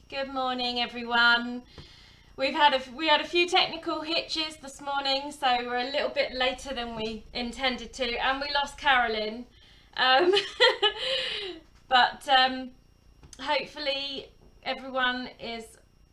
Good morning, everyone. We had a few technical hitches this morning, so we're a little bit later than we intended to, and we lost Carolyn. Um, but hopefully everyone is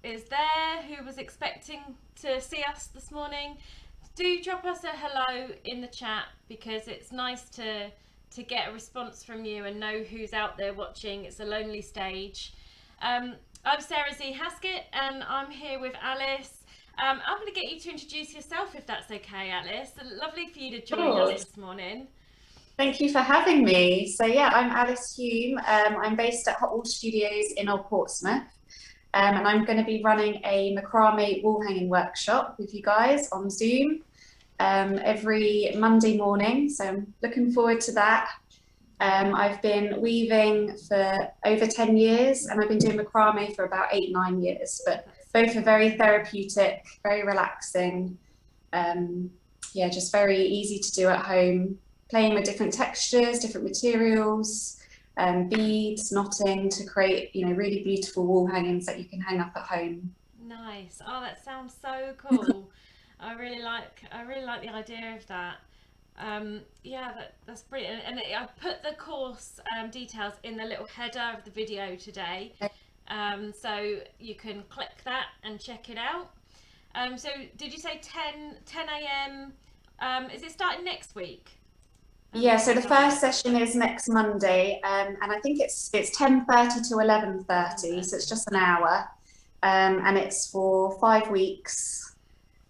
there who was expecting to see us this morning. Do drop us a hello in the chat, because it's nice to get a response from you and know who's out there watching. It's a lonely stage. I'm Sarah Z. Haskett, and I'm here with Alice. I'm going to get you to introduce yourself, if that's okay, Alice. Lovely for you to join us this morning. Thank you for having me. So yeah, I'm Alice Hume. I'm based at Hot Wall Studios in Old Portsmouth, and I'm going to be running a macrame wall hanging workshop with you guys on Zoom every Monday morning. So I'm looking forward to that. I've been weaving for over 10 years, and I've been doing macrame for about 8-9 years, but both are very therapeutic, very relaxing. Yeah, just very easy to do at home, playing with different textures, different materials, beads, knotting to create, really beautiful wall hangings that you can hang up at home. Nice. Oh, that sounds so cool. I really like the idea of that. Yeah, that's brilliant. And I put the course details in the little header of the video today, so you can click that and check it out. So did you say 10 a.m.? Is it starting next week? Yeah, so the first session is next Monday, and I think it's 10:30 to 11:30, so it's just an hour, and it's for 5 weeks.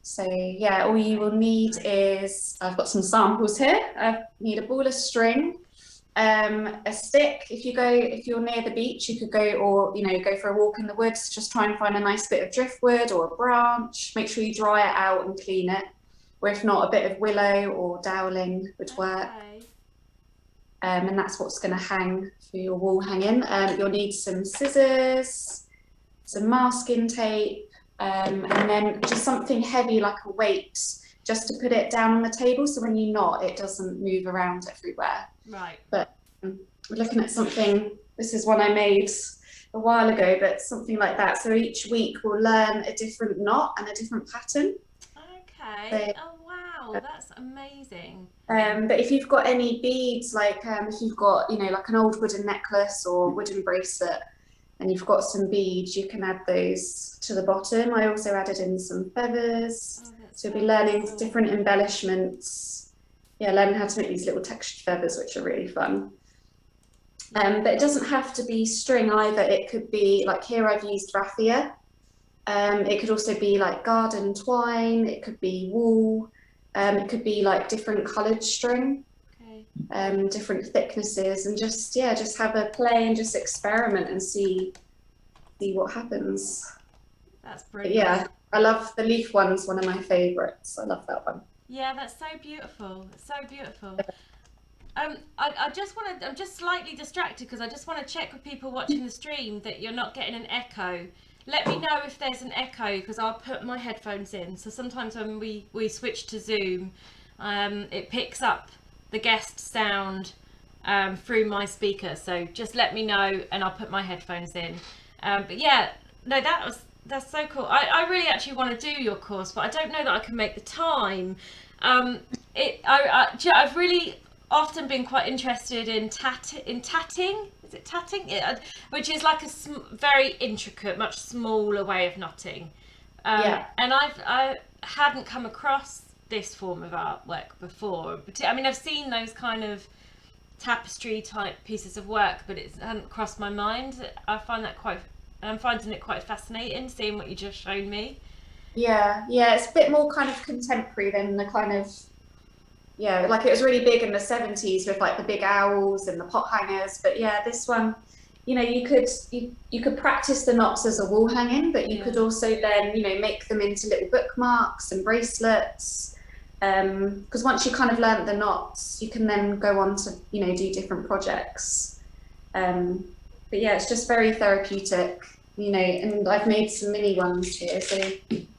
So yeah, all you will need is, I've got some samples here. I need a ball of string, a stick. If you're near the beach, you could go, or go for a walk in the woods. Just try and find a nice bit of driftwood or a branch. Make sure you dry it out and clean it. Or if not, a bit of willow or dowling would work. And that's what's going to hang for your wall hanging. You'll need some scissors, some masking tape, and then just something heavy like a weight, just to put it down on the table, so when you knot, it doesn't move around everywhere. Right. But we're looking at something, this is one I made a while ago, but something like that. So each week we'll learn a different knot and a different pattern. Okay. So, oh wow, that's amazing. But if you've got any beads, like if you've got like an old wooden necklace or wooden bracelet, and you've got some beads, you can add those to the bottom. I also added in some feathers. So you'll be learning different embellishments. Yeah, learning how to make these little textured feathers, which are really fun. But it doesn't have to be string either. It could be, like here I've used raffia. It could also be like garden twine. It could be wool. It could be like different coloured string. Different thicknesses, and just have a play and just experiment and see what happens. That's brilliant. But yeah, I love the leaf one's one of my favorites. I love that one. Yeah, that's so beautiful. So beautiful. I'm just slightly distracted because I just want to check with people watching the stream that you're not getting an echo. Let me know if there's an echo, because I'll put my headphones in. So sometimes when we switch to Zoom, it picks up the guest sound through my speaker. So just let me know and I'll put my headphones in. But yeah, no, that's so cool. I really actually want to do your course, but I don't know that I can make the time. I've really often been quite interested in tatting. Is it tatting? Which is like a very intricate, much smaller way of knotting. And I hadn't come across this form of artwork before. But I mean, I've seen those kind of tapestry type pieces of work, but it hadn't crossed my mind. I'm finding it quite fascinating, seeing what you just showed me. Yeah, it's a bit more kind of contemporary than the kind of, like it was really big in the 70s with like the big owls and the pot hangers. But yeah, this one, you could practice the knots as a wall hanging, but you could also then make them into little bookmarks and bracelets. Because once you kind of learnt the knots, you can then go on to do different projects. But yeah, it's just very therapeutic, and I've made some mini ones here, so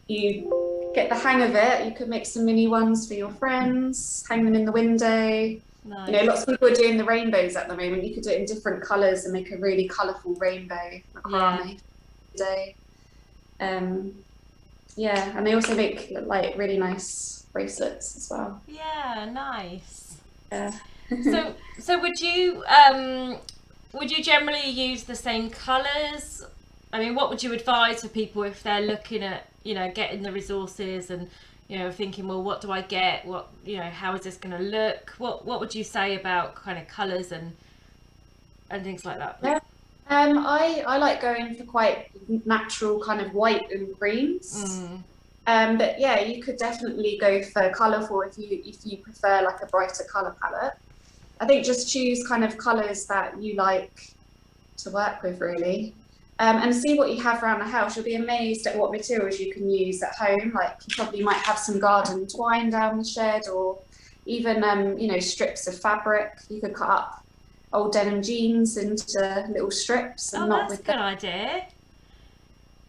you get the hang of it. You could make some mini ones for your friends, hang them in the window. Nice. Lots of people are doing the rainbows at the moment. You could do it in different colours and make a really colourful rainbow macrame. day. Yeah, and they also make like really nice bracelets as well. Yeah, nice. Yeah. So would you generally use the same colours? I mean, what would you advise for people if they're looking at, getting the resources and, thinking, well, what do I get? What, how is this going to look? What would you say about kind of colours and things like that? Yeah. I like going for quite natural kind of white and greens. But yeah, you could definitely go for colourful if you prefer like a brighter colour palette. I think just choose kind of colours that you like to work with, really. And see what you have around the house. You'll be amazed at what materials you can use at home. Like you probably might have some garden twine down the shed, or even strips of fabric. You could cut up old denim jeans into little strips and knot that's with a good idea.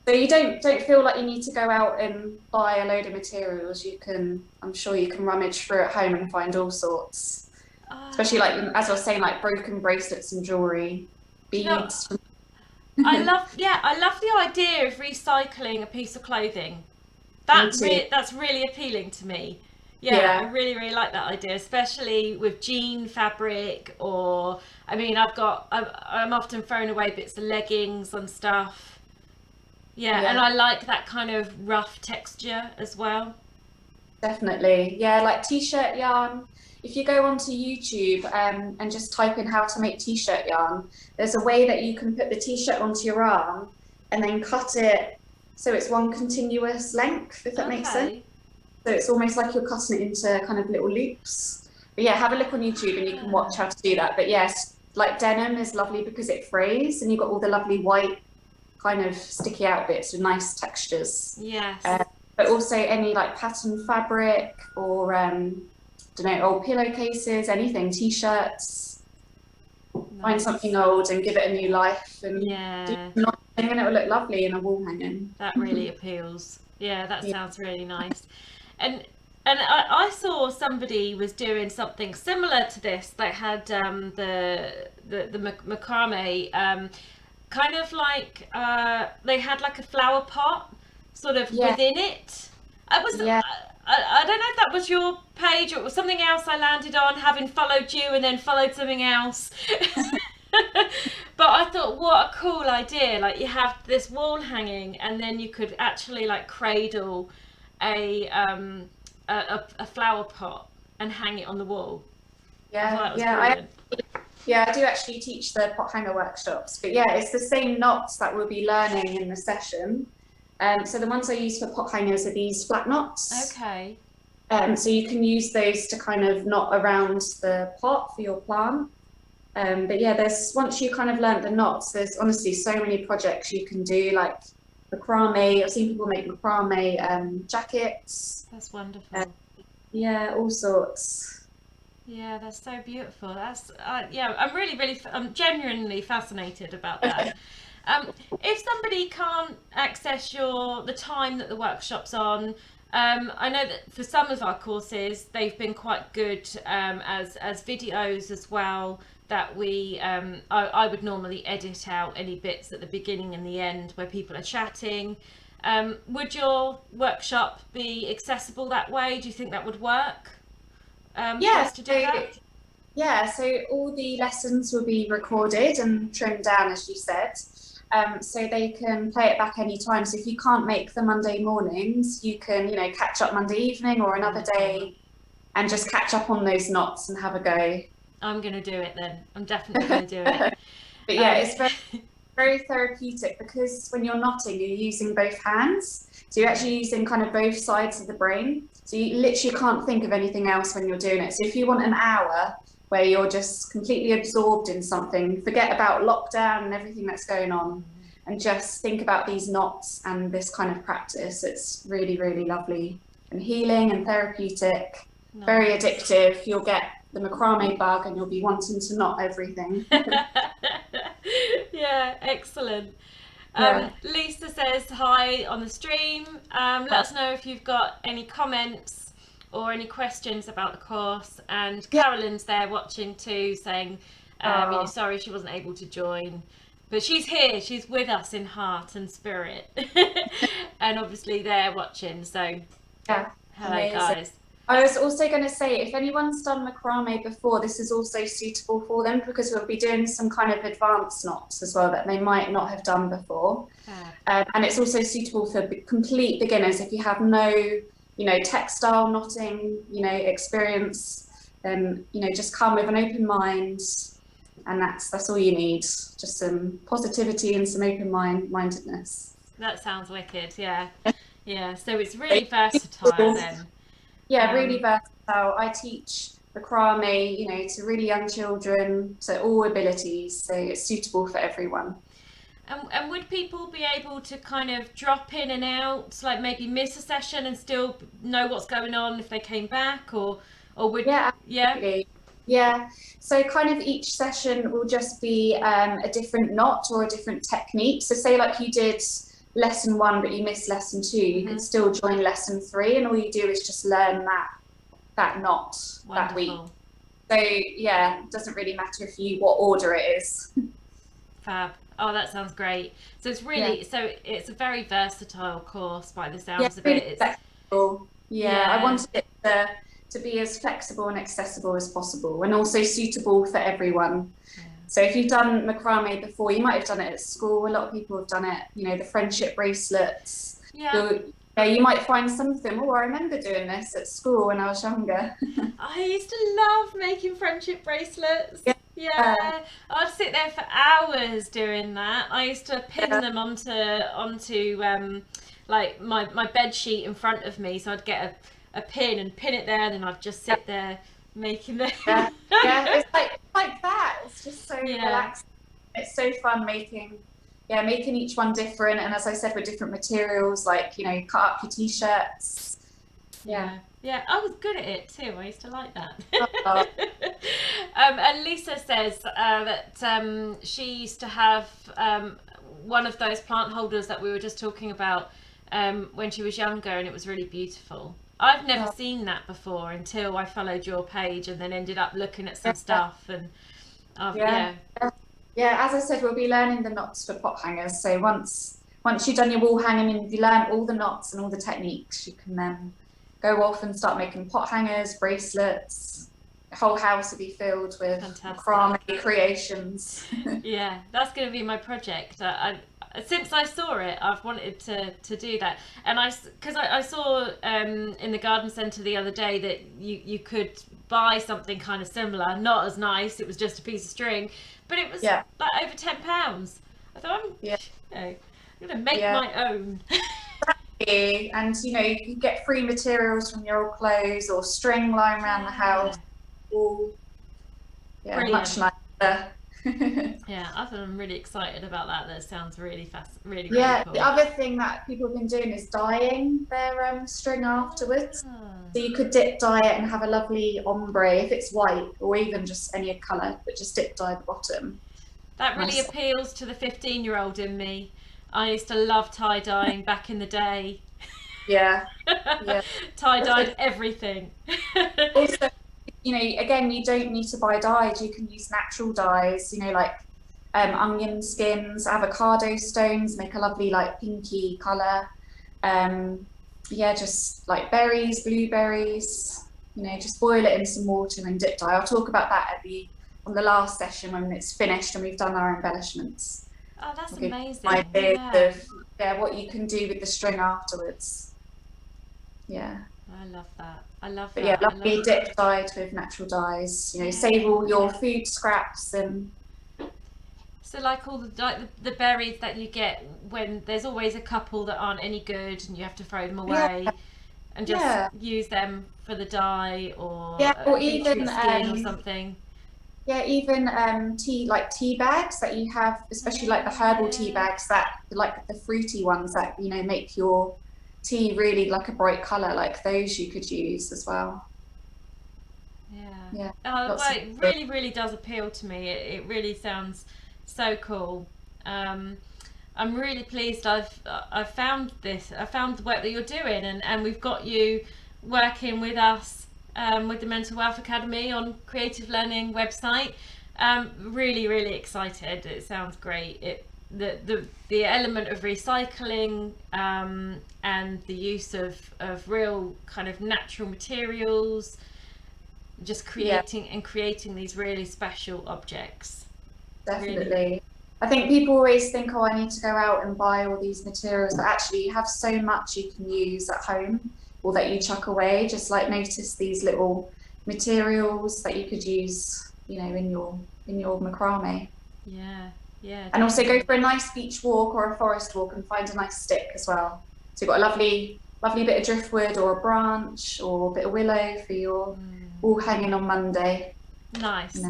So you don't feel like you need to go out and buy a load of materials. I'm sure you can rummage through at home and find all sorts. Especially like, as I was saying, like broken bracelets and jewelry, beads. I love the idea of recycling a piece of clothing. That's really appealing to me. Yeah, I really, really like that idea, especially with jean fabric, or I mean, I'm often throwing away bits of leggings and stuff. Yeah, and I like that kind of rough texture as well. Definitely. Yeah, like t-shirt yarn. If you go onto YouTube and just type in how to make t-shirt yarn, there's a way that you can put the t-shirt onto your arm and then cut it so it's one continuous length, if that makes sense. So it's almost like you're cutting it into kind of little loops. But yeah, have a look on YouTube and you can watch how to do that. But yes, like denim is lovely because it frays and you've got all the lovely white kind of sticky out bits with nice textures. Yes. But also any like pattern fabric or old pillowcases, anything, t-shirts. Nice. Find something old and give it a new life, and do and it will look lovely in a wall hanging. That really appeals. Yeah, that sounds really nice. And I saw somebody was doing something similar to this. They had the macrame, kind of like they had like a flower pot sort of within it. I don't know if that was your page or it was something else I landed on, having followed you and then followed something else. But I thought, what a cool idea. Like you have this wall hanging and then you could actually like cradle a flower pot and hang it on the wall. I do actually teach the pot hanger workshops, but yeah, it's the same knots that we'll be learning in the session. So the ones I use for pot hangers are these flat knots. Okay. So you can use those to kind of knot around the pot for your plant. But yeah, once you kind of learnt the knots, there's honestly so many projects you can do, like macrame. I've seen people make macrame jackets. That's wonderful. All sorts. Yeah, that's so beautiful. That's I'm genuinely fascinated about that. If somebody can't access the time that the workshop's on, I know that for some of our courses they've been quite good as videos as well, that I would normally edit out any bits at the beginning and the end where people are chatting. Would your workshop be accessible that way? Do you think that would work? For us to do that? Yeah, so all the lessons will be recorded and trimmed down, as you said. So they can play it back any time. So if you can't make the Monday mornings, you can, catch up Monday evening or another day and just catch up on those knots and have a go. I'm going to do it then. I'm definitely going to do it. But yeah, it's very, very therapeutic because when you're knotting, you're using both hands. So you're actually using kind of both sides of the brain. So you literally can't think of anything else when you're doing it. So if you want an hour where you're just completely absorbed in something, forget about lockdown and everything that's going on, and just think about these knots and this kind of practice. It's really, really lovely and healing and therapeutic, very addictive. You'll get the macrame bug and you'll be wanting to knot everything. Yeah, excellent. Lisa says hi on the stream. Let us know if you've got any comments or any questions about the course. And Carolyn's there watching too, saying, sorry she wasn't able to join. But she's here, she's with us in heart and spirit. And obviously they're watching, so Yeah, hello amazing. guys. I was also going to say, if anyone's done macrame before, this is also suitable for them because we'll be doing some kind of advanced knots as well that they might not have done before. And it's also suitable for complete beginners if you have no, textile knotting, experience. Then, just come with an open mind, and that's all you need. Just some positivity and some mindedness. That sounds wicked, yeah. Yeah, so it's really versatile then. Yeah, really versatile. I teach macrame, to really young children, so all abilities. So it's suitable for everyone. And would people be able to kind of drop in and out, like maybe miss a session and still know what's going on if they came back, or would absolutely. Yeah. So kind of each session will just be a different knot or a different technique. So say like you did lesson 1 but you missed lesson 2, you could still join lesson 3, and all you do is just learn that knot that week. So yeah, it doesn't really matter what order it is. Fab. Oh, that sounds great. So it's really so it's a very versatile course by the sounds of it. It's flexible. I wanted it to be as flexible and accessible as possible, and also suitable for everyone. So if you've done macrame before, you might have done it at school. A lot of people have done it, the friendship bracelets. You might find some of them, I remember doing this at school when I was younger. I used to love making friendship bracelets. Yeah. I'd sit there for hours doing that. I used to pin them onto like my bed sheet in front of me, so I'd get a pin and pin it there, and then I'd just sit there making them. It's like that. It's just so relaxing. It's so fun making each one different, and as I said, with different materials, like cut up your t-shirts. Yeah, I was good at it too. I used to like that. And Lisa says that she used to have one of those plant holders that we were just talking about when she was younger, and it was really beautiful. I've never seen that before until I followed your page and then ended up looking at some stuff, and as I said, we'll be learning the knots for pot hangers. So once you've done your wall hanging and you learn all the knots and all the techniques, you can then go off and start making pot hangers, bracelets. The whole house will be filled with macrame creations. Yeah, that's going to be my project. Since I saw it, I've wanted to do that, and because I saw in the garden centre the other day that you could buy something kind of similar, not as nice. It was just a piece of string, but it was like over £10. I thought I'm going to make my own. And you can get free materials from your old clothes or string lying around the house. All much nicer. I'm really excited about that. That sounds really really cool. The other thing that people have been doing is dyeing their string afterwards. So you could dip dye it and have a lovely ombre if it's white, or even just any colour, but just dip dye the bottom. That really appeals to the 15-year-old in me. I used to love tie-dyeing back in the day. Tie-dyed everything. Also, again, you don't need to buy dyes. You can use natural dyes, like onion skins, avocado stones, make a lovely like pinky colour. Just like berries, blueberries, just boil it in some water and dip dye. I'll talk about that on the last session when it's finished and we've done our embellishments. Oh, that's amazing. Ideas of what you can do with the string afterwards. I love that. I love that. But lovely dip dyed with natural dyes. Save all your food scraps and. So like all the berries that you get, when there's always a couple that aren't any good and you have to throw them away, and just use them for the dye or even skin or something. Even tea bags that you have, especially like the herbal tea bags that like the fruity ones that make your tea really like a bright colour, like those you could use as well. It really does appeal to me. It really sounds so cool. I'm really pleased I've found this. I found the work that you're doing, and we've got you working with us with the Mental Wealth Academy on Creative Learning website. Really, really excited. It sounds great. The element of recycling and the use of real kind of natural materials, just creating these really special objects. Definitely. Really. I think people always think, oh, I need to go out and buy all these materials, but actually you have so much you can use at home or that you chuck away. Just like notice these little materials that you could use, you know, in your macrame. Yeah, yeah. And also go for a nice beach walk or a forest walk and find a nice stick as well. So you've got a lovely bit of driftwood or a branch or a bit of willow for your all hanging on Monday. Nice.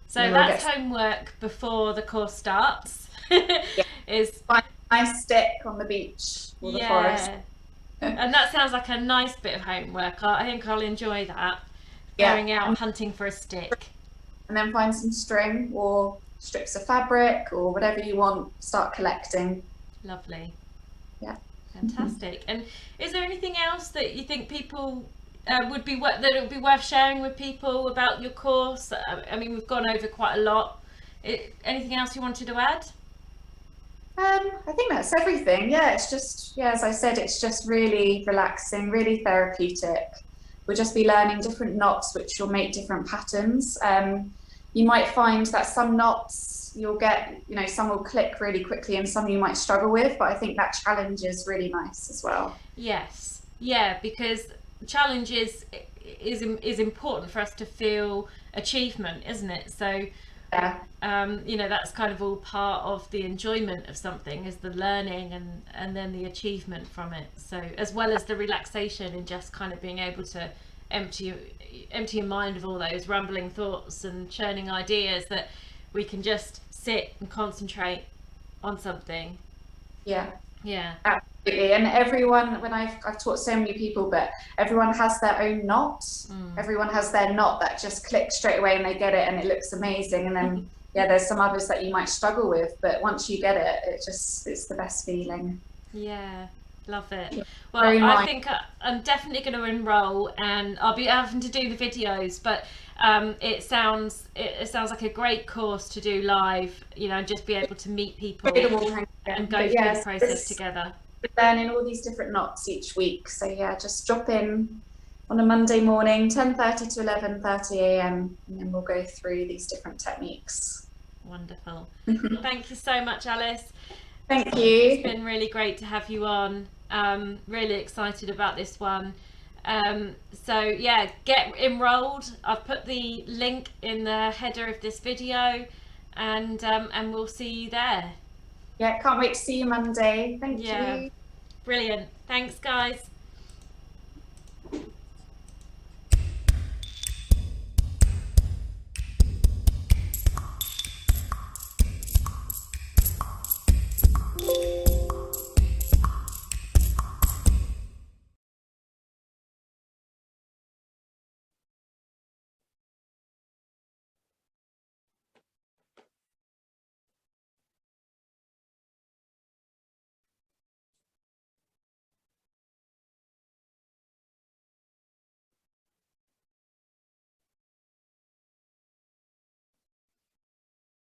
So then that's homework before the course starts. Is find a nice stick on the beach or the forest. And that sounds like a nice bit of homework. I think I'll enjoy that. Going out hunting for a stick. And then find some string or strips of fabric or whatever you want, start collecting. Lovely. Yeah. Fantastic. And is there anything else that you think people would be worth sharing with people about your course? I mean, we've gone over quite a lot. Anything else you wanted to add? I think that's everything. Yeah, it's just, as I said, it's just really relaxing, really therapeutic. We'll just be learning different knots, which will make different patterns. You might find that some knots you'll get, you know, some will click really quickly and some you might struggle with, but I think that challenge is really nice as well. Yes. Yeah, because challenge is important for us to feel achievement, isn't it? So you know, that's kind of all part of the enjoyment of something, is the learning and then the achievement from it. So as well as the relaxation and just kind of being able to empty your mind of all those rumbling thoughts and churning ideas, that we can just sit and concentrate on something. Yeah Absolutely. And everyone, when I've taught so many people, but everyone has their own knot. Everyone has their knot that just clicks straight away and they get it and it looks amazing. And then there's some others that you might struggle with, but once you get it, it's the best feeling. Yeah, love it. Well, I think I'm definitely going to enroll, and I'll be having to do the videos, but it sounds like a great course to do live, you know, just be able to meet people and go through the process together. Learning all these different knots each week, so just drop in on a Monday morning, 10:30 to 11:30 a.m, and then we'll go through these different techniques. Wonderful. Thank you so much, Alice. Thank you. It's been really great to have you on. Really excited about this one. So get enrolled. I've put the link in the header of this video, and we'll see you there. Can't wait to see you Monday. Thank you. Brilliant. Thanks, guys.